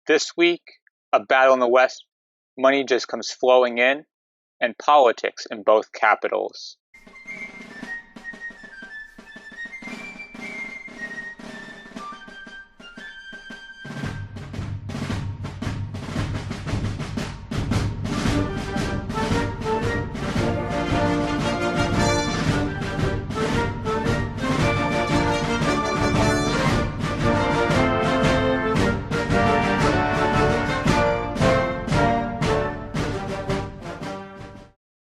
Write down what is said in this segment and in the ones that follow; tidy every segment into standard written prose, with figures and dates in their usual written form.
This week, a battle in the West, money just comes flowing in, and politics in both capitals.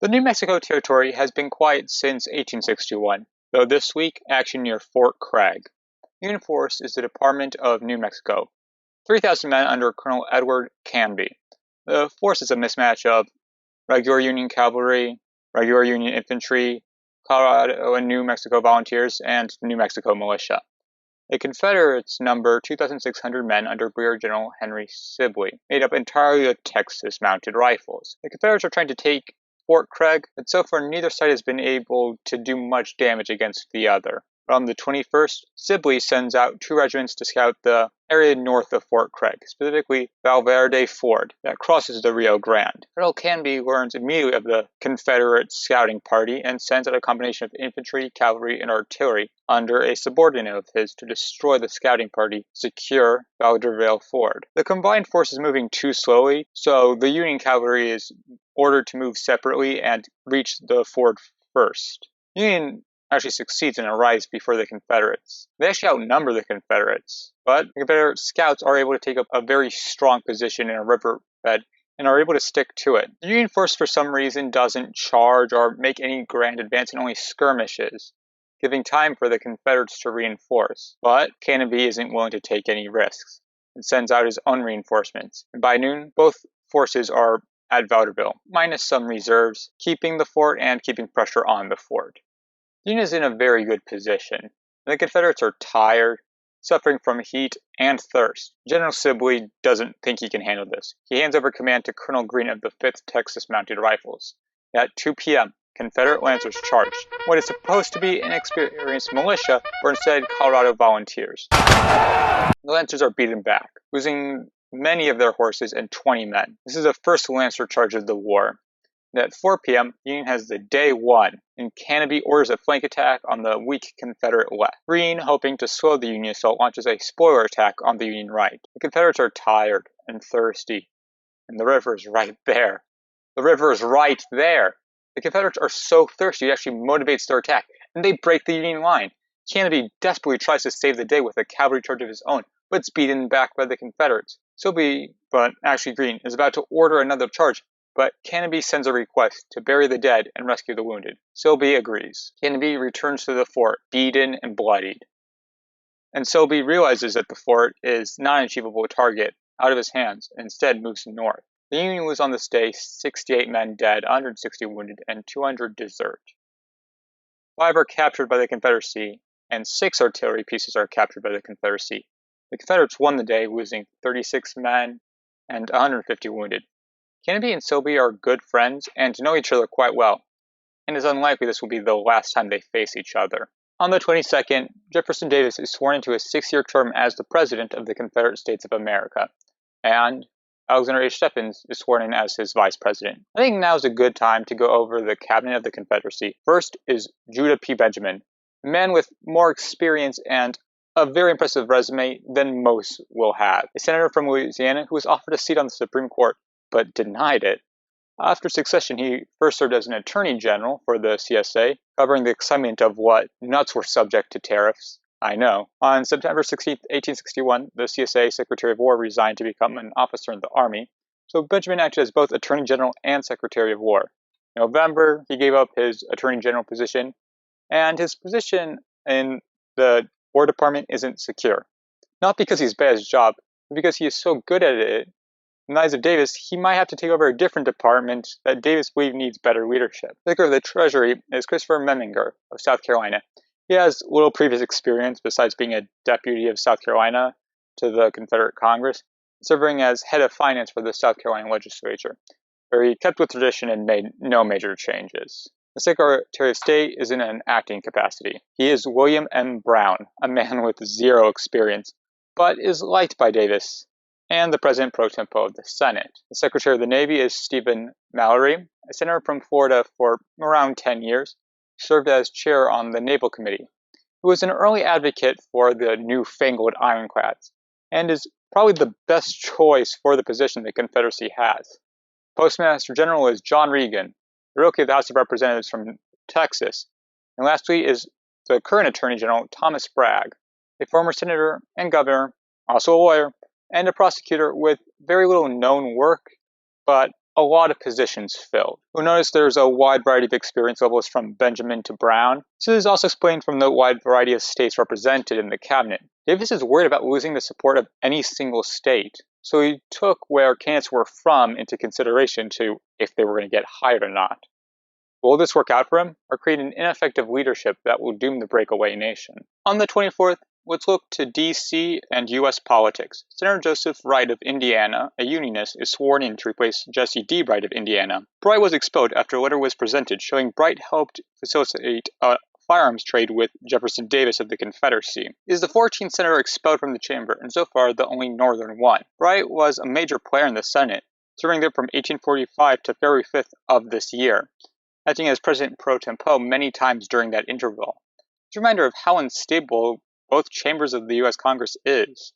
The New Mexico Territory has been quiet since 1861, though this week, action near Fort Craig. Union Force is the Department of New Mexico, 3,000 men under Colonel Edward Canby. The force is a mismatch of regular Union cavalry, regular Union infantry, Colorado and New Mexico volunteers, and New Mexico militia. The Confederates number 2,600 men under Brigadier General Henry Sibley, made up entirely of Texas mounted rifles. The Confederates are trying to take Fort Craig, but so far neither side has been able to do much damage against the other. On the 21st, Sibley sends out 2 regiments to scout the area north of Fort Craig, specifically Valverde Ford, that crosses the Rio Grande. Colonel Canby learns immediately of the Confederate scouting party and sends out a combination of infantry, cavalry, and artillery under a subordinate of his to destroy the scouting party, secure Valverde Ford. The combined force is moving too slowly, so the Union cavalry is ordered to move separately and reach the ford first. Union actually succeeds and arrives before the Confederates. They actually outnumber the Confederates, but the Confederate scouts are able to take up a very strong position in a riverbed and are able to stick to it. The Union force, for some reason, doesn't charge or make any grand advance and only skirmishes, giving time for the Confederates to reinforce. But Canby isn't willing to take any risks and sends out his own reinforcements. And by noon, both forces are at Vaudeville, minus some reserves, keeping the fort and keeping pressure on the fort. The Union is in a very good position. The Confederates are tired, suffering from heat and thirst. General Sibley doesn't think he can handle this. He hands over command to Colonel Green of the 5th Texas Mounted Rifles. At 2 p.m., Confederate lancers charged what is supposed to be inexperienced militia were instead Colorado volunteers. The lancers are beaten back, losing many of their horses and 20 men. This is the first lancer charge of the war. At 4 p.m., the Union has the day won, and Canby orders a flank attack on the weak Confederate left. Green, hoping to slow the Union assault, launches a spoiler attack on the Union right. The Confederates are tired and thirsty, and the river is right there. The river is right there! The Confederates are so thirsty it actually motivates their attack, and they break the Union line. Canby desperately tries to save the day with a cavalry charge of his own, but it's beaten back by the Confederates. Green, is about to order another charge, but Canby sends a request to bury the dead and rescue the wounded. Sibley agrees. Canby returns to the fort, beaten and bloodied. And Sibley realizes that the fort is not an achievable target out of his hands, and instead moves north. The Union was on this day 68 men dead, 160 wounded, and 200 desert. 5 are captured by the Confederacy, and 6 artillery pieces are captured by the Confederacy. The Confederates won the day, losing 36 men and 150 wounded. Canby and Sibley are good friends and know each other quite well, and it's unlikely this will be the last time they face each other. On the 22nd, Jefferson Davis is sworn into a 6-year term as the President of the Confederate States of America, and Alexander H. Stephens is sworn in as his Vice President. I think now is a good time to go over the Cabinet of the Confederacy. First is Judah P. Benjamin, a man with more experience and a very impressive resume than most will have. A senator from Louisiana who was offered a seat on the Supreme Court, but denied it. After succession, he first served as an attorney general for the CSA, covering the excitement of what nuts were subject to tariffs. I know. On September 16, 1861, the CSA Secretary of War resigned to become an officer in the Army, so Benjamin acted as both Attorney General and Secretary of War. In November, he gave up his Attorney General position, and his position in the War Department isn't secure. Not because he's bad at his job, but because he is so good at it. In the eyes of Davis, he might have to take over a different department that Davis believes needs better leadership. Secretary of the Treasury is Christopher Memminger of South Carolina. He has little previous experience besides being a deputy of South Carolina to the Confederate Congress, serving as head of finance for the South Carolina legislature, where he kept with tradition and made no major changes. The Secretary of State is in an acting capacity. He is William M. Brown, a man with 0 experience, but is liked by Davis. and the President pro tempore of the Senate. The Secretary of the Navy is Stephen Mallory, a senator from Florida for around 10 years, served as chair on the Naval Committee, who was an early advocate for the newfangled ironclads, and is probably the best choice for the position the Confederacy has. Postmaster General is John Regan, the rookie of the House of Representatives from Texas, and lastly is the current Attorney General Thomas Bragg, a former senator and governor, also a lawyer, and a prosecutor with very little known work, but a lot of positions filled. You'll notice there's a wide variety of experience levels from Benjamin to Brown. This is also explained from the wide variety of states represented in the cabinet. Davis is worried about losing the support of any single state, so he took where candidates were from into consideration to if they were going to get hired or not. Will this work out for him, or create an ineffective leadership that will doom the breakaway nation? On the 24th, let's look to D.C. and U.S. politics. Senator Joseph Wright of Indiana, a Unionist, is sworn in to replace Jesse D. Wright of Indiana. Wright was expelled after a letter was presented showing Wright helped facilitate a firearms trade with Jefferson Davis of the Confederacy. He is the 14th senator expelled from the chamber, and so far the only northern one. Wright was a major player in the Senate, serving there from 1845 to February 5th of this year, acting as president pro tempore many times during that interval. It's a reminder of how unstable both chambers of the U.S. Congress is.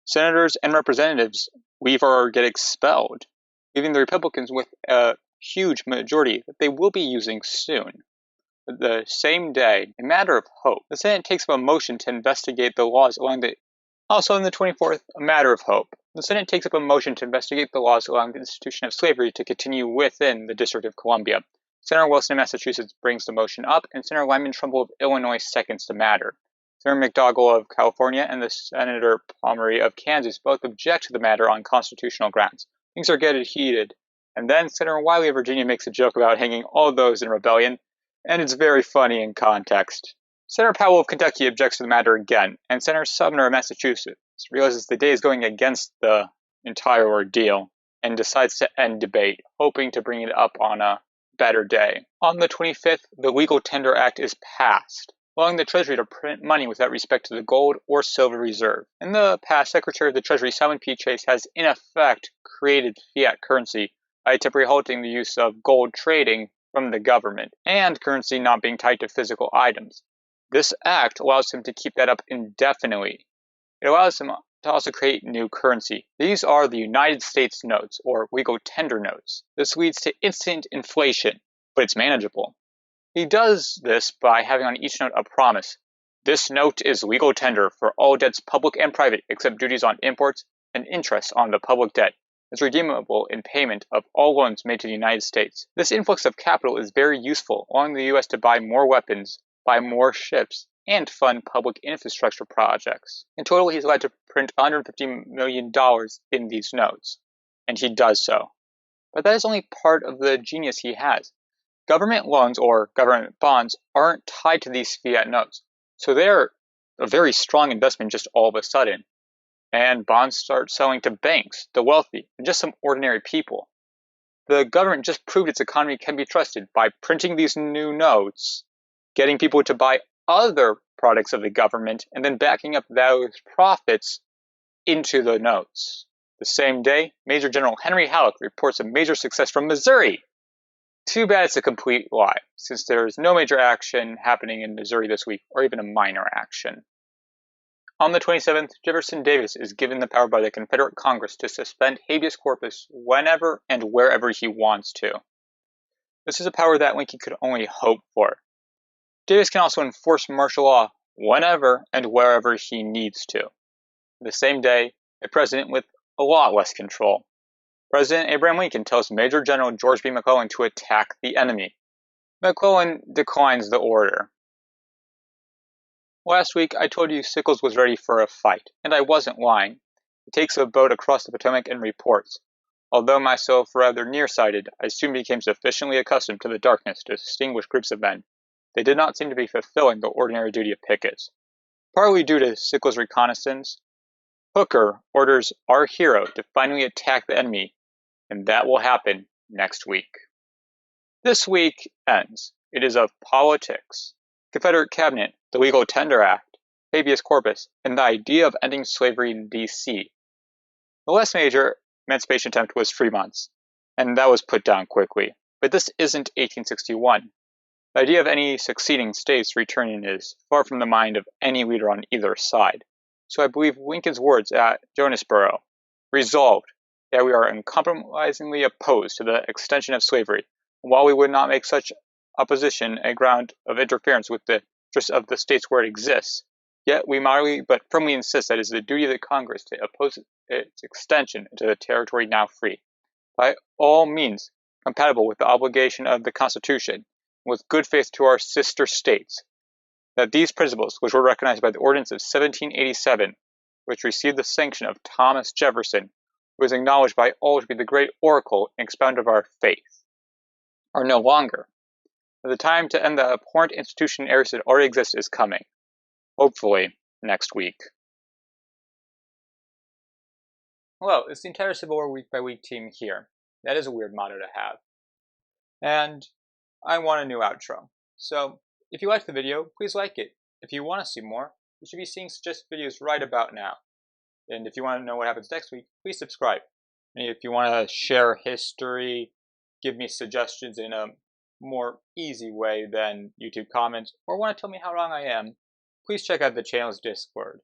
Senators and representatives leave or get expelled, leaving the Republicans with a huge majority that they will be using soon. The same day, a matter of hope, the Senate takes up a motion to investigate the laws along the... Also on the 24th, a matter of hope. The Senate takes up a motion to investigate the laws allowing the institution of slavery to continue within the District of Columbia. Senator Wilson of Massachusetts brings the motion up, and Senator Lyman Trumbull of Illinois seconds the matter. Senator McDougall of California and the Senator Pomeroy of Kansas both object to the matter on constitutional grounds. Things are getting heated, and then Senator Wiley of Virginia makes a joke about hanging all those in rebellion, and it's very funny in context. Senator Powell of Kentucky objects to the matter again, and Senator Sumner of Massachusetts realizes the day is going against the entire ordeal, and decides to end debate, hoping to bring it up on a better day. On the 25th, the Legal Tender Act is passed, allowing the Treasury to print money without respect to the gold or silver reserve. In the past, Secretary of the Treasury Simon P. Chase has in effect created fiat currency by temporarily halting the use of gold trading from the government, and currency not being tied to physical items. This act allows him to keep that up indefinitely. It allows him to also create new currency. These are the United States notes, or legal tender notes. This leads to instant inflation, but it's manageable. He does this by having on each note a promise. This note is legal tender for all debts public and private except duties on imports and interest on the public debt. It's redeemable in payment of all loans made to the United States. This influx of capital is very useful, allowing the U.S. to buy more weapons, buy more ships, and fund public infrastructure projects. In total, he's allowed to print $150 million in these notes, and he does so. But that is only part of the genius he has. Government loans or government bonds aren't tied to these fiat notes, so they're a very strong investment just all of a sudden. And bonds start selling to banks, the wealthy, and just some ordinary people. The government just proved its economy can be trusted by printing these new notes, getting people to buy other products of the government, and then backing up those profits into the notes. The same day, Major General Henry Halleck reports a major success from Missouri. Too bad it's a complete lie, since there is no major action happening in Missouri this week, or even a minor action. On the 27th, Jefferson Davis is given the power by the Confederate Congress to suspend habeas corpus whenever and wherever he wants to. This is a power that Lincoln could only hope for. Davis can also enforce martial law whenever and wherever he needs to. The same day, a president with a lot less control. President Abraham Lincoln tells Major General George B. McClellan to attack the enemy. McClellan declines the order. Last week, I told you Sickles was ready for a fight, and I wasn't lying. He takes a boat across the Potomac and reports. Although myself rather nearsighted, I soon became sufficiently accustomed to the darkness to distinguish groups of men. They did not seem to be fulfilling the ordinary duty of pickets. Partly due to Sickles' reconnaissance, Hooker orders our hero to finally attack the enemy, and that will happen next week. This week ends. It is of politics, Confederate Cabinet, the Legal Tender Act, habeas corpus, and the idea of ending slavery in D.C. The last major emancipation attempt was Fremont's, and that was put down quickly. But this isn't 1861. The idea of any succeeding states returning is far from the mind of any leader on either side. So I believe Lincoln's words at Jonesboro, resolved that we are uncompromisingly opposed to the extension of slavery, and while we would not make such opposition a ground of interference with the interests of the states where it exists, yet we moderately but firmly insist that it is the duty of the Congress to oppose its extension into the territory now free, by all means compatible with the obligation of the Constitution, and with good faith to our sister states, that these principles, which were recognized by the Ordinance of 1787, which received the sanction of Thomas Jefferson, who is acknowledged by all to be the great oracle and expounder of our faith, are no longer. The time to end the abhorrent institution and errors that already exist is coming. Hopefully, next week. Hello, it's the entire Civil War Week by Week team here. That is a weird motto to have. And I want a new outro. So, if you liked the video, please like it. If you want to see more, you should be seeing suggested videos right about now. And if you want to know what happens next week, please subscribe. And if you want to share history, give me suggestions in a more easy way than YouTube comments, or want to tell me how wrong I am, please check out the channel's Discord.